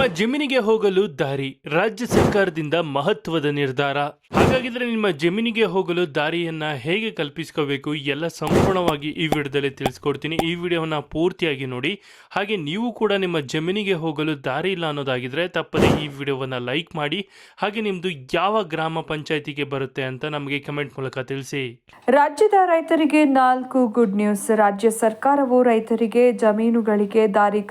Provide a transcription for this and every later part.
ನಿಮ್ಮ ಜಮೀನಿಗೆ ಹೋಗಲು ದಾರಿ ರಾಜ್ಯ ಸರ್ಕಾರದಿಂದ ಮಹತ್ವದ ನಿರ್ಧಾರ. ಹಾಗಾಗಿದ್ರೆ ನಿಮ್ಮ ಜಮೀನಿಗೆ ಹೋಗಲು ದಾರಿಯನ್ನ ಹೇಗೆ ಕಲ್ಪಿಸಿಕೋಬೇಕು ಎಲ್ಲ ಸಂಪೂರ್ಣವಾಗಿ ಈ ವಿಡಿಯೋದಲ್ಲಿ ತಿಳಿಸ್ಕೊಡ್ತೀನಿ. ಈ ವಿಡಿಯೋವನ್ನ ಪೂರ್ತಿಯಾಗಿ ನೋಡಿ. ಹಾಗೆ ನೀವು ಕೂಡ ನಿಮ್ಮ ಜಮೀನಿಗೆ ಹೋಗಲು ದಾರಿ ಇಲ್ಲ ಅನ್ನೋದಾಗಿದ್ರೆ ತಪ್ಪದೆ ಈ ವಿಡಿಯೋವನ್ನ ಲೈಕ್ ಮಾಡಿ. ಹಾಗೆ ನಿಮ್ದು ಯಾವ ಗ್ರಾಮ ಪಂಚಾಯತಿಗೆ ಬರುತ್ತೆ ಅಂತ ನಮಗೆ ಕಮೆಂಟ್ ಮೂಲಕ ತಿಳಿಸಿ. ರಾಜ್ಯದ ರೈತರಿಗೆ 4 ಗುಡ್ ನ್ಯೂಸ್. ರಾಜ್ಯ ಸರ್ಕಾರವು ರೈತರಿಗೆ ಜಮೀನುಗಳಿಗೆ ದಾರಿ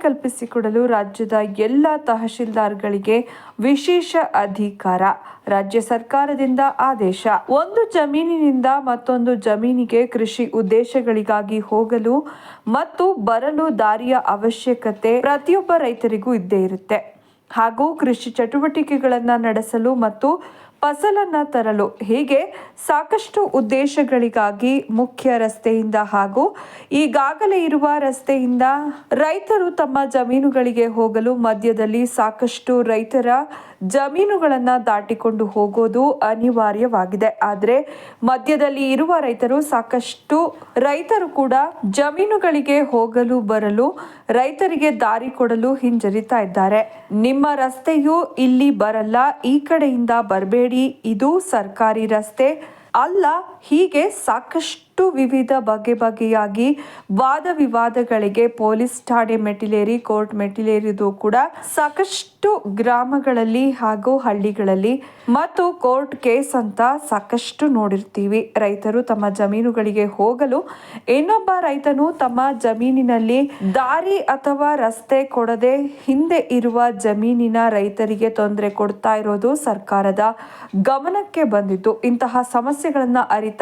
ಕಲ್ಪಿಸಿಕೊಡಲು ರಾಜ್ಯದ ಎಲ್ಲ ತಹಶೀಲ್ದಾರ್ಗಳಿಗೆ ವಿಶೇಷ ಅಧಿಕಾರ. ರಾಜ್ಯ ಸರ್ಕಾರದಿಂದ ಆದೇಶ. ಒಂದು ಜಮೀನಿನಿಂದ ಮತ್ತೊಂದು ಜಮೀನಿಗೆ ಕೃಷಿ ಉದ್ದೇಶಗಳಿಗಾಗಿ ಹೋಗಲು ಮತ್ತು ಬರಲು ದಾರಿಯ ಅವಶ್ಯಕತೆ ಪ್ರತಿಯೊಬ್ಬ ರೈತರಿಗೂ ಇದ್ದೇ ಇರುತ್ತೆ. ಹಾಗೂ ಕೃಷಿ ಚಟುವಟಿಕೆಗಳನ್ನು ನಡೆಸಲು ಮತ್ತು ಫಸಲನ್ನು ತರಲು ಹೀಗೆ ಸಾಕಷ್ಟು ಉದ್ದೇಶಗಳಿಗಾಗಿ ಮುಖ್ಯ ರಸ್ತೆಯಿಂದ ಹಾಗೂ ಈಗಾಗಲೇ ಇರುವ ರಸ್ತೆಯಿಂದ ರೈತರು ತಮ್ಮ ಜಮೀನುಗಳಿಗೆ ಹೋಗಲು ಮಧ್ಯದಲ್ಲಿ ಸಾಕಷ್ಟು ರೈತರ ಜಮೀನುಗಳನ್ನು ದಾಟಿಕೊಂಡು ಹೋಗೋದು ಅನಿವಾರ್ಯವಾಗಿದೆ. ಆದರೆ ಮಧ್ಯದಲ್ಲಿ ಇರುವ ಸಾಕಷ್ಟು ರೈತರು ಕೂಡ ಜಮೀನುಗಳಿಗೆ ಹೋಗಲು ಬರಲು ರೈತರಿಗೆ ದಾರಿ ಕೊಡಲು ಹಿಂಜರಿತಾ ಇದ್ದಾರೆ. ನಿಮ್ಮ ರಸ್ತೆಯು ಇಲ್ಲಿ ಬರಲ್ಲ, ಈ ಕಡೆಯಿಂದ ಬರಬೇಡಿ, ಇದು ಸರ್ಕಾರಿ ರಸ್ತೆ ಅಲ್ಲ, ಹೀಗೆ ಸಾಕಷ್ಟು ವಿವಿಧ ಬಗೆಯಾಗಿ ವಾದ ವಿವಾದಗಳಿಗೆ ಪೊಲೀಸ್ ಠಾಣೆ ಮೆಟ್ಟಿಲೇರಿ ಕೋರ್ಟ್ ಮೆಟ್ಟಿಲೇರಿದು ಕೂಡ ಸಾಕಷ್ಟು ಗ್ರಾಮಗಳಲ್ಲಿ ಹಾಗೂ ಹಳ್ಳಿಗಳಲ್ಲಿ ಮತ್ತು ಕೋರ್ಟ್ ಕೇಸ್ ಅಂತ ಸಾಕಷ್ಟು ನೋಡಿರ್ತೀವಿ. ರೈತರು ತಮ್ಮ ಜಮೀನುಗಳಿಗೆ ಹೋಗಲು ಇನ್ನೊಬ್ಬ ರೈತನು ತಮ್ಮ ಜಮೀನಿನಲ್ಲಿ ದಾರಿ ಅಥವಾ ರಸ್ತೆ ಕೊಡದೆ ಹಿಂದೆ ಇರುವ ಜಮೀನಿನ ರೈತರಿಗೆ ತೊಂದರೆ ಕೊಡ್ತಾ ಇರೋದು ಸರ್ಕಾರದ ಗಮನಕ್ಕೆ ಬಂದಿತ್ತು. ಇಂತಹ ಸಮಸ್ಯೆಗಳನ್ನ ಅರಿತ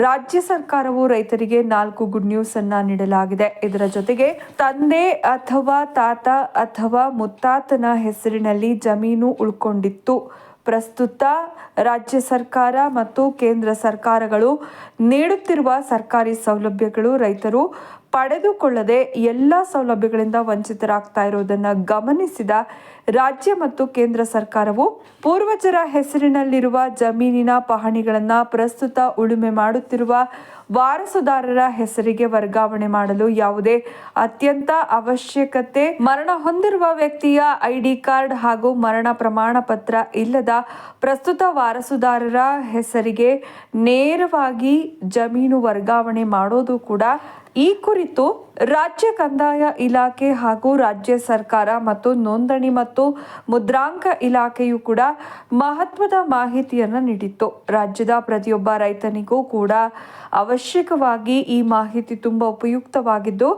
ರಾಜ್ಯ ಸರ್ಕಾರವು ರೈತರಿಗೆ 4 ಗುಡ್ ನ್ಯೂಸ್ ಅನ್ನ ನೀಡಲಾಗಿದೆ. ಇದರ ಜೊತೆಗೆ ತಂದೆ ಅಥವಾ ತಾತ ಅಥವಾ ಮುತ್ತಾತನ ಹೆಸರಿನಲ್ಲಿ ಜಮೀನು ಉಳ್ಕೊಂಡಿತ್ತು. ಪ್ರಸ್ತುತ ರಾಜ್ಯ ಸರ್ಕಾರ ಮತ್ತು ಕೇಂದ್ರ ಸರ್ಕಾರಗಳು ನೀಡುತ್ತಿರುವ ಸರ್ಕಾರಿ ಸೌಲಭ್ಯಗಳು ರೈತರು ಪಡೆದುಕೊಳ್ಳದೆ ಎಲ್ಲ ಸೌಲಭ್ಯಗಳಿಂದ ವಂಚಿತರಾಗ್ತಾ ಇರೋದನ್ನು ಗಮನಿಸಿದ ರಾಜ್ಯ ಮತ್ತು ಕೇಂದ್ರ ಸರ್ಕಾರವು ಪೂರ್ವಜರ ಹೆಸರಿನಲ್ಲಿರುವ ಜಮೀನಿನ ಪಹಣಿಗಳನ್ನು ಪ್ರಸ್ತುತ ಉಳುಮೆ ಮಾಡುತ್ತಿರುವ ವಾರಸುದಾರರ ಹೆಸರಿಗೆ ವರ್ಗಾವಣೆ ಮಾಡಲು ಯಾವುದೇ ಅತ್ಯಂತ ಅವಶ್ಯಕತೆ ಮರಣ ಹೊಂದಿರುವ ವ್ಯಕ್ತಿಯ ಐಡಿ ಕಾರ್ಡ್ ಹಾಗೂ ಮರಣ ಪ್ರಮಾಣ ಪತ್ರ ಇಲ್ಲದ ಪ್ರಸ್ತುತ ವಾರಸುದಾರರ ಹೆಸರಿಗೆ ನೇರವಾಗಿ ಜಮೀನು ವರ್ಗಾವಣೆ ಮಾಡೋದು ಕೂಡ ಈ ಕುರಿತು ರಾಜ್ಯ ಕಂದಾಯ ಇಲಾಖೆ ಹಾಗೂ ರಾಜ್ಯ ಸರ್ಕಾರ ಮತ್ತು ನೋಂದಣಿ ಮತ್ತು ಮುದ್ರಾಂಕ ಇಲಾಖೆಯು ಕೂಡ ಮಹತ್ವದ ಮಾಹಿತಿಯನ್ನು ನೀಡಿತ್ತು. ರಾಜ್ಯದ ಪ್ರತಿಯೊಬ್ಬ ರೈತನಿಗೂ ಕೂಡ ಅವಶ್ಯಕವಾಗಿ ಈ ಮಾಹಿತಿ ತುಂಬಾ ಉಪಯುಕ್ತವಾಗಿದ್ದು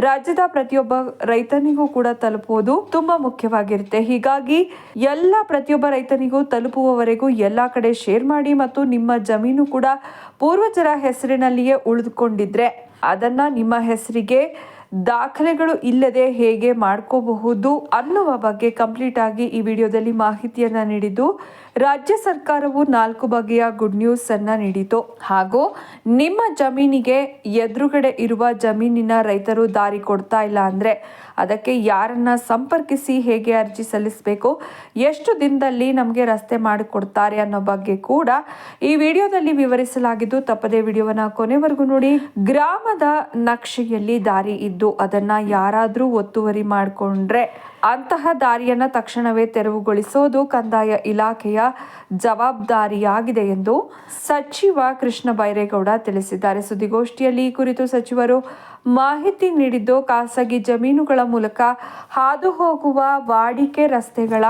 ರಾಜ್ಯದ ಪ್ರತಿಯೊಬ್ಬ ರೈತನಿಗೂ ಕೂಡ ತಲುಪುವುದು ತುಂಬಾ ಮುಖ್ಯವಾಗಿರುತ್ತೆ. ಹೀಗಾಗಿ ಪ್ರತಿಯೊಬ್ಬ ರೈತನಿಗೂ ತಲುಪುವವರೆಗೂ ಎಲ್ಲಾ ಕಡೆ ಶೇರ್ ಮಾಡಿ ಮತ್ತು ನಿಮ್ಮ ಜಮೀನು ಕೂಡ ಪೂರ್ವಜರ ಹೆಸರಿನಲ್ಲಿಯೇ ಉಳಿದುಕೊಂಡಿದ್ರೆ ಅದನ್ನ ನಿಮ್ಮ ಹೆಸರಿಗೆ ದಾಖಲೆಗಳು ಇಲ್ಲದೆ ಹೇಗೆ ಮಾಡ್ಕೋಬಹುದು ಅನ್ನುವ ಬಗ್ಗೆ ಕಂಪ್ಲೀಟ್ ಆಗಿ ಈ ವಿಡಿಯೋದಲ್ಲಿ ಮಾಹಿತಿಯನ್ನ ನೀಡಿದ್ದು ರಾಜ್ಯ ಸರ್ಕಾರವು 4 ಬಗೆಯ ಗುಡ್ ನ್ಯೂಸ್ ಅನ್ನ ನೀಡಿತು. ಹಾಗೂ ನಿಮ್ಮ ಜಮೀನಿಗೆ ಎದುರುಗಡೆ ಇರುವ ಜಮೀನಿನ ರೈತರು ದಾರಿ ಕೊಡ್ತಾ ಇಲ್ಲ ಅಂದ್ರೆ ಅದಕ್ಕೆ ಯಾರನ್ನ ಸಂಪರ್ಕಿಸಿ ಹೇಗೆ ಅರ್ಜಿ ಸಲ್ಲಿಸಬೇಕು, ಎಷ್ಟು ದಿನದಲ್ಲಿ ನಮಗೆ ರಸ್ತೆ ಮಾಡಿಕೊಡ್ತಾರೆ ಅನ್ನೋ ಬಗ್ಗೆ ಕೂಡ ಈ ವಿಡಿಯೋದಲ್ಲಿ ವಿವರಿಸಲಾಗಿದ್ದು ತಪ್ಪದೇ ವಿಡಿಯೋವನ್ನ ಕೊನೆವರೆಗೂ ನೋಡಿ. ಗ್ರಾಮದ ನಕ್ಷೆಯಲ್ಲಿ ದಾರಿ ಇದ್ದು ಅದನ್ನ ಯಾರಾದ್ರೂ ಒತ್ತುವರಿ ಮಾಡಿಕೊಂಡ್ರೆ ಅಂತಹ ದಾರಿಯನ್ನ ತಕ್ಷಣವೇ ತೆರವುಗೊಳಿಸೋದು ಕಂದಾಯ ಇಲಾಖೆಯ ಜವಾಬ್ದಾರಿಯಾಗಿದೆ ಎಂದು ಸಚಿವ ಕೃಷ್ಣ ಬೈರೇಗೌಡ ತಿಳಿಸಿದ್ದಾರೆ. ಸುದ್ದಿಗೋಷ್ಠಿಯಲ್ಲಿ ಈ ಕುರಿತು ಸಚಿವರು ಮಾಹಿತಿ ನೀಡಿದ್ದು ಖಾಸಗಿ ಜಮೀನುಗಳ ಮೂಲಕ ಹಾದು ಹೋಗುವ ವಾಡಿಕೆ ರಸ್ತೆಗಳ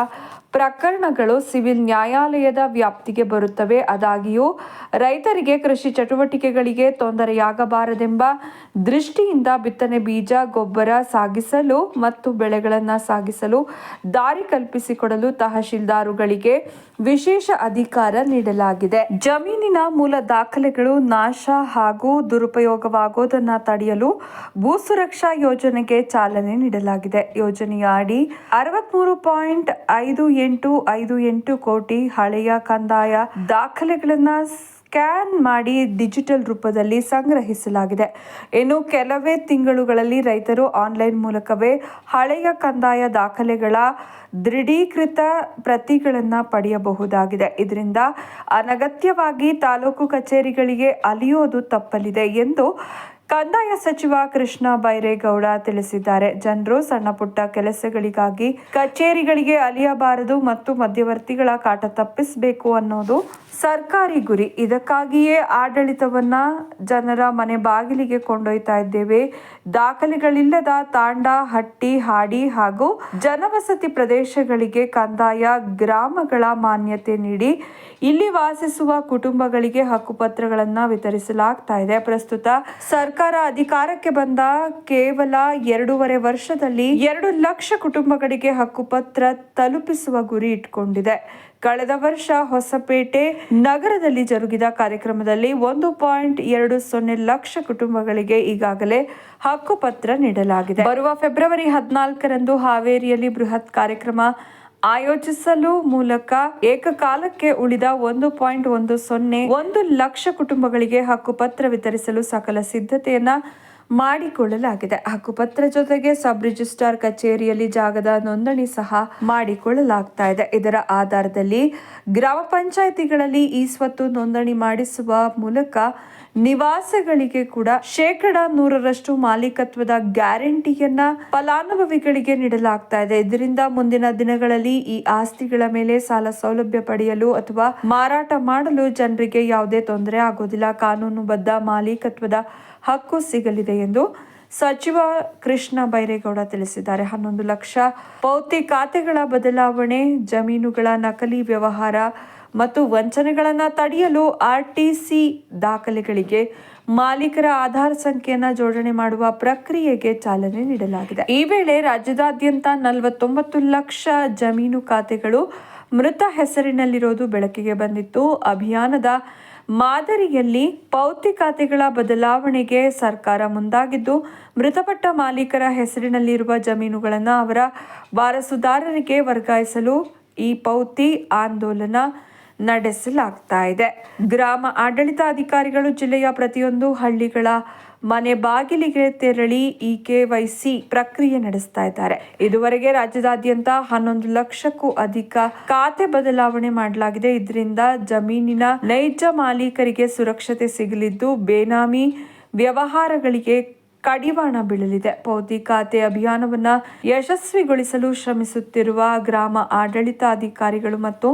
ಪ್ರಕರಣಗಳು ಸಿವಿಲ್ ನ್ಯಾಯಾಲಯದ ವ್ಯಾಪ್ತಿಗೆ ಬರುತ್ತವೆ. ಆದಾಗ್ಯೂ ರೈತರಿಗೆ ಕೃಷಿ ಚಟುವಟಿಕೆಗಳಿಗೆ ತೊಂದರೆಯಾಗಬಾರದೆಂಬ ದೃಷ್ಟಿಯಿಂದ ಬಿತ್ತನೆ ಬೀಜ, ಗೊಬ್ಬರ ಸಾಗಿಸಲು ಮತ್ತು ಬೆಳೆಗಳನ್ನು ಸಾಗಿಸಲು ದಾರಿ ಕಲ್ಪಿಸಿಕೊಡಲು ತಹಶೀಲ್ದಾರುಗಳಿಗೆ ವಿಶೇಷ ಅಧಿಕಾರ ನೀಡಲಾಗಿದೆ. ಜಮೀನಿನ ಮೂಲ ದಾಖಲೆಗಳು ನಾಶ ಹಾಗೂ ದುರುಪಯೋಗವಾಗುವುದನ್ನು ತಡೆಯಲು ಭೂ ಸುರಕ್ಷಾ ಯೋಜನೆಗೆ ಚಾಲನೆ ನೀಡಲಾಗಿದೆ. ಯೋಜನೆಯ ಅಡಿ 63.5858 ಕೋಟಿ ಹಳೆಯ ಕಂದಾಯ ದಾಖಲೆಗಳನ್ನು ಸ್ಕ್ಯಾನ್ ಮಾಡಿ ಡಿಜಿಟಲ್ ರೂಪದಲ್ಲಿ ಸಂಗ್ರಹಿಸಲಾಗಿದೆ. ಇನ್ನು ಕೆಲವೇ ತಿಂಗಳುಗಳಲ್ಲಿ ರೈತರು ಆನ್ಲೈನ್ ಮೂಲಕವೇ ಹಳೆಯ ಕಂದಾಯ ದಾಖಲೆಗಳ ದೃಢೀಕೃತ ಪ್ರತಿಗಳನ್ನು ಪಡೆಯಬಹುದಾಗಿದೆ. ಇದರಿಂದ ಅನಗತ್ಯವಾಗಿ ತಾಲೂಕು ಕಚೇರಿಗಳಿಗೆ ಅಲಿಯೋದು ತಪ್ಪಲಿದೆ ಎಂದು ಕಂದಾಯ ಸಚಿವ ಕೃಷ್ಣ ಬೈರೇಗೌಡ ತಿಳಿಸಿದ್ದಾರೆ. ಜನರು ಸಣ್ಣ ಪುಟ್ಟ ಕೆಲಸಗಳಿಗಾಗಿ ಕಚೇರಿಗಳಿಗೆ ಅಲಿಯಬಾರದು ಮತ್ತು ಮಧ್ಯವರ್ತಿಗಳ ಕಾಟ ತಪ್ಪಿಸಬೇಕು ಅನ್ನೋದು ಸರ್ಕಾರಿ ಗುರಿ. ಇದಕ್ಕಾಗಿಯೇ ಆಡಳಿತವನ್ನ ಜನರ ಮನೆ ಬಾಗಿಲಿಗೆ ಕೊಂಡೊಯ್ತಾ ಇದ್ದೇವೆ. ದಾಖಲೆಗಳಿಲ್ಲದ ತಾಂಡ, ಹಟ್ಟಿ, ಹಾಡಿ ಹಾಗೂ ಜನವಸತಿ ಪ್ರದೇಶಗಳಿಗೆ ಕಂದಾಯ ಗ್ರಾಮಗಳ ಮಾನ್ಯತೆ ನೀಡಿ ಇಲ್ಲಿ ವಾಸಿಸುವ ಕುಟುಂಬಗಳಿಗೆ ಹಕ್ಕುಪತ್ರಗಳನ್ನು ವಿತರಿಸಲಾಗ್ತಾ ಇದೆ. ಪ್ರಸ್ತುತ ಸರ್ಕಾರ ಅಧಿಕಾರಕ್ಕೆ ಬಂದ ಕೇವಲ 2.5 ವರ್ಷದಲ್ಲಿ 2 ಲಕ್ಷ ಕುಟುಂಬಗಳಿಗೆ ಹಕ್ಕುಪತ್ರ ತಲುಪಿಸುವ ಗುರಿ ಇಟ್ಕೊಂಡಿದೆ. ಕಳೆದ ವರ್ಷ ಹೊಸಪೇಟೆ ನಗರದಲ್ಲಿ ಜರುಗಿದ ಕಾರ್ಯಕ್ರಮದಲ್ಲಿ 1.20 ಲಕ್ಷ ಕುಟುಂಬಗಳಿಗೆ ಈಗಾಗಲೇ ಹಕ್ಕುಪತ್ರ ನೀಡಲಾಗಿದೆ. ಬರುವ ಫೆಬ್ರವರಿ 14ರಂದು ಹಾವೇರಿಯಲ್ಲಿ ಬೃಹತ್ ಕಾರ್ಯಕ್ರಮ ಆಯೋಜಿಸಲು ಮೂಲಕ ಏಕಕಾಲಕ್ಕೆ ಉಳಿದ 1.1 ಲಕ್ಷ ಕುಟುಂಬಗಳಿಗೆ ಹಕ್ಕುಪತ್ರ ವಿತರಿಸಲು ಸಕಲ ಸಿದ್ಧತೆಯನ್ನ ಮಾಡಿಕೊಳ್ಳಲಾಗಿದೆ. ಹಕ್ಕುಪತ್ರ ಜೊತೆಗೆ ಸಬ್ ರಿಜಿಸ್ಟ್ರಾರ್ ಕಚೇರಿಯಲ್ಲಿ ಜಾಗದ ನೋಂದಣಿ ಸಹ ಮಾಡಿಕೊಳ್ಳಲಾಗ್ತಾ ಇದೆ. ಇದರ ಆಧಾರದಲ್ಲಿ ಗ್ರಾಮ ಪಂಚಾಯಿತಿಗಳಲ್ಲಿ ಈ ಸ್ವತ್ತು ನೋಂದಣಿ ಮಾಡಿಸುವ ಮೂಲಕ ನಿವಾಸಗಳಿಗೆ ಕೂಡ 100% ಮಾಲೀಕತ್ವದ ಗ್ಯಾರಂಟಿಯನ್ನ ಫಲಾನುಭವಿಗಳಿಗೆ ನೀಡಲಾಗ್ತಾ ಇದೆ. ಇದರಿಂದ ಮುಂದಿನ ದಿನಗಳಲ್ಲಿ ಈ ಆಸ್ತಿಗಳ ಮೇಲೆ ಸಾಲ ಸೌಲಭ್ಯ ಪಡೆಯಲು ಅಥವಾ ಮಾರಾಟ ಮಾಡಲು ಜನರಿಗೆ ಯಾವುದೇ ತೊಂದರೆ ಆಗೋದಿಲ್ಲ. ಕಾನೂನುಬದ್ಧ ಮಾಲೀಕತ್ವದ ಹಕ್ಕು ಸಿಗಲಿದೆ ಎಂದು ಸಚಿವ ಕೃಷ್ಣ ಬೈರೇಗೌಡ ತಿಳಿಸಿದ್ದಾರೆ. 11 ಲಕ್ಷ ಪೌತಿ ಖಾತೆಗಳ ಬದಲಾವಣೆ, ಜಮೀನುಗಳ ನಕಲಿ ವ್ಯವಹಾರ ಮತ್ತು ವಂಚನೆಗಳನ್ನು ತಡೆಯಲು ಆರ್ಟಿಸಿ ದಾಖಲೆಗಳಿಗೆ ಮಾಲೀಕರ ಆಧಾರ್ ಸಂಖ್ಯೆಯನ್ನು ಜೋಡಣೆ ಮಾಡುವ ಪ್ರಕ್ರಿಯೆಗೆ ಚಾಲನೆ ನೀಡಲಾಗಿದೆ. ಈ ವೇಳೆ ರಾಜ್ಯದಾದ್ಯಂತ 49 ಲಕ್ಷ ಜಮೀನು ಖಾತೆಗಳು ಮೃತ ಹೆಸರಿನಲ್ಲಿರೋದು ಬೆಳಕಿಗೆ ಬಂದಿತ್ತು. ಅಭಿಯಾನದ ಮಾದರಿಯಲ್ಲಿ ಪೌತಿ ಖಾತೆಗಳ ಬದಲಾವಣೆಗೆ ಸರ್ಕಾರ ಮುಂದಾಗಿದ್ದು, ಮೃತಪಟ್ಟ ಮಾಲೀಕರ ಹೆಸರಿನಲ್ಲಿರುವ ಜಮೀನುಗಳನ್ನು ಅವರ ವಾರಸುದಾರರಿಗೆ ವರ್ಗಾಯಿಸಲು ಈ ಪೌತಿ ಆಂದೋಲನ ನಡೆಸಲಾಗ್ತಾ ಇದೆ. ಗ್ರಾಮ ಆಡಳಿತಾಧಿಕಾರಿಗಳು ಜಿಲ್ಲೆಯ ಪ್ರತಿಯೊಂದು ಹಳ್ಳಿಗಳ ಮನೆ ಬಾಗಿಲಿಗೆ ತೆರಳಿ ಈ KYC ಪ್ರಕ್ರಿಯೆ ನಡೆಸ್ತಾ ಇದ್ದಾರೆ. ಇದುವರೆಗೆ ರಾಜ್ಯದಾದ್ಯಂತ 11 ಲಕ್ಷಕ್ಕೂ ಅಧಿಕ ಖಾತೆ ಬದಲಾವಣೆ ಮಾಡಲಾಗಿದೆ. ಇದರಿಂದ ಜಮೀನಿನ ನೈಜ ಮಾಲೀಕರಿಗೆ ಸುರಕ್ಷತೆ ಸಿಗಲಿದ್ದು, ಬೇನಾಮಿ ವ್ಯವಹಾರಗಳಿಗೆ ಕಡಿವಾಣ ಬೀಳಲಿದೆ. ಪೌತಿ ಖಾತೆ ಅಭಿಯಾನವನ್ನ ಯಶಸ್ವಿಗೊಳಿಸಲು ಶ್ರಮಿಸುತ್ತಿರುವ ಗ್ರಾಮ ಆಡಳಿತಾಧಿಕಾರಿಗಳು ಮತ್ತು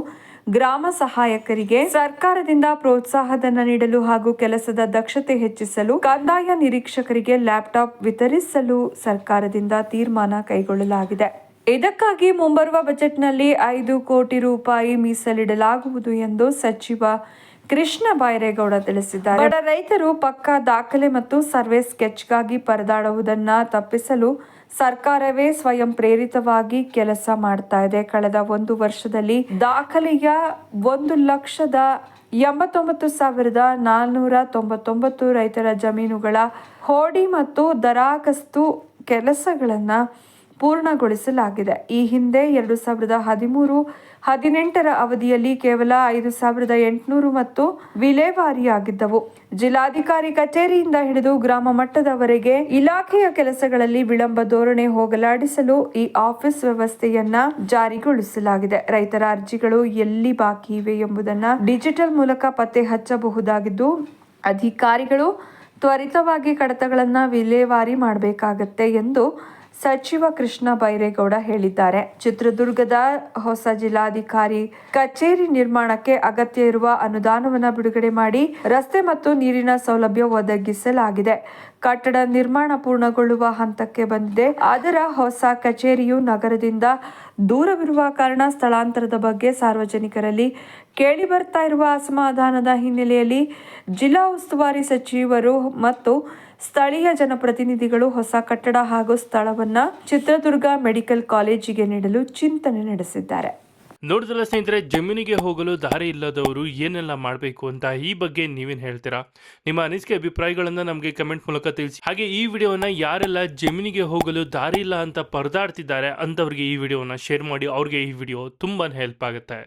ಗ್ರಾಮ ಸಹಾಯಕರಿಗೆ ಸರ್ಕಾರದಿಂದ ಪ್ರೋತ್ಸಾಹಧನ ನೀಡಲು ಹಾಗೂ ಕೆಲಸದ ದಕ್ಷತೆ ಹೆಚ್ಚಿಸಲು ಕಂದಾಯ ನಿರೀಕ್ಷಕರಿಗೆ ಲ್ಯಾಪ್ಟಾಪ್ ವಿತರಿಸಲು ಸರ್ಕಾರದಿಂದ ತೀರ್ಮಾನ ಕೈಗೊಳ್ಳಲಾಗಿದೆ. ಇದಕ್ಕಾಗಿ ಮುಂಬರುವ ಬಜೆಟ್ನಲ್ಲಿ 5 ಕೋಟಿ ರೂಪಾಯಿ ಮೀಸಲಿಡಲಾಗುವುದು ಎಂದು ಸಚಿವ ಕೃಷ್ಣ ಬೈರೇಗೌಡ ತಿಳಿಸಿದ್ದಾರೆ. ಬಡ ರೈತರು ಪಕ್ಕಾ ದಾಖಲೆ ಮತ್ತು ಸರ್ವೆ ಸ್ಕೆಚ್ಗಾಗಿ ಪರದಾಡುವುದನ್ನು ತಪ್ಪಿಸಲು ಸರ್ಕಾರವೇ ಸ್ವಯಂ ಪ್ರೇರಿತವಾಗಿ ಕೆಲಸ ಮಾಡ್ತಾ ಇದೆ. ಕಳೆದ 1 ವರ್ಷದಲ್ಲಿ ದಾಖಲೆಯ 1,89,499 ರೈತರ ಜಮೀನುಗಳ ಹೋಡಿ ಮತ್ತು ದರಾಖಸ್ತು ಕೆಲಸಗಳನ್ನು ಪೂರ್ಣಗೊಳಿಸಲಾಗಿದೆ. ಈ ಹಿಂದೆ 2013-18 ಅವಧಿಯಲ್ಲಿ ಕೇವಲ 5,800 ಮತ್ತು ವಿಲೇವಾರಿಯಾಗಿದ್ದವು. ಜಿಲ್ಲಾಧಿಕಾರಿ ಕಚೇರಿಯಿಂದ ಹಿಡಿದು ಗ್ರಾಮ ಮಟ್ಟದವರೆಗೆ ಇಲಾಖೆಯ ಕೆಲಸಗಳಲ್ಲಿ ವಿಳಂಬ ಧೋರಣೆ ಹೋಗಲಾಡಿಸಲು ಈ ಆಫೀಸ್ ವ್ಯವಸ್ಥೆಯನ್ನ ಜಾರಿಗೊಳಿಸಲಾಗಿದೆ. ರೈತರ ಅರ್ಜಿಗಳು ಎಲ್ಲಿ ಬಾಕಿ ಇವೆ ಎಂಬುದನ್ನು ಡಿಜಿಟಲ್ ಮೂಲಕ ಪತ್ತೆ ಹಚ್ಚಬಹುದಾಗಿದ್ದು, ಅಧಿಕಾರಿಗಳು ತ್ವರಿತವಾಗಿ ಕಡತಗಳನ್ನು ವಿಲೇವಾರಿ ಮಾಡಬೇಕಾಗತ್ತೆ ಎಂದು ಸಚಿವ ಕೃಷ್ಣ ಬೈರೇಗೌಡ ಹೇಳಿದ್ದಾರೆ. ಚಿತ್ರದುರ್ಗದ ಹೊಸ ಜಿಲ್ಲಾಧಿಕಾರಿ ಕಚೇರಿ ನಿರ್ಮಾಣಕ್ಕೆ ಅಗತ್ಯ ಇರುವ ಅನುದಾನವನ್ನು ಬಿಡುಗಡೆ ಮಾಡಿ ರಸ್ತೆ ಮತ್ತು ನೀರಿನ ಸೌಲಭ್ಯ ಒದಗಿಸಲಾಗಿದೆ. ಕಟ್ಟಡ ನಿರ್ಮಾಣ ಪೂರ್ಣಗೊಳ್ಳುವ ಹಂತಕ್ಕೆ ಬಂದಿದೆ. ಅದರ ಹೊಸ ಕಚೇರಿಯು ನಗರದಿಂದ ದೂರವಿರುವ ಕಾರಣ ಸ್ಥಳಾಂತರದ ಬಗ್ಗೆ ಸಾರ್ವಜನಿಕರಲ್ಲಿ ಕೇಳಿ ಬರ್ತಾ ಇರುವ ಅಸಮಾಧಾನದ ಹಿನ್ನೆಲೆಯಲ್ಲಿ ಜಿಲ್ಲಾ ಉಸ್ತುವಾರಿ ಸಚಿವರು ಮತ್ತು ಸ್ಥಳೀಯ ಜನಪ್ರತಿನಿಧಿಗಳು ಹೊಸ ಕಟ್ಟಡ ಹಾಗೂ ಸ್ಥಳವನ್ನ ಚಿತ್ರದುರ್ಗ ಮೆಡಿಕಲ್ ಕಾಲೇಜಿಗೆ ನೀಡಲು ಚಿಂತನೆ ನಡೆಸಿದ್ದಾರೆ. ನೋಡಿದ್ರಲ್ಲ ಸ್ನೇಹಿತರೆ, ಜಮೀನಿಗೆ ಹೋಗಲು ದಾರಿ ಇಲ್ಲದವರು ಏನೆಲ್ಲ ಮಾಡಬೇಕು ಅಂತ ಈ ಬಗ್ಗೆ ನೀವೇನು ಹೇಳ್ತೀರಾ? ನಿಮ್ಮ ಅನಿಸಿಕೆ ಅಭಿಪ್ರಾಯಗಳನ್ನು ನಮಗೆ ಕಮೆಂಟ್ ಮೂಲಕ ತಿಳಿಸಿ. ಹಾಗೆ ಈ ವಿಡಿಯೋನ ಯಾರೆಲ್ಲ ಜಮೀನಿಗೆ ಹೋಗಲು ದಾರಿ ಇಲ್ಲ ಅಂತ ಪರದಾಡ್ತಿದ್ದಾರೆ ಅಂಥವ್ರಿಗೆ ಈ ವಿಡಿಯೋನ ಶೇರ್ ಮಾಡಿ. ಅವ್ರಿಗೆ ಈ ವಿಡಿಯೋ ತುಂಬಾ ಹೆಲ್ಪ್ ಆಗುತ್ತೆ.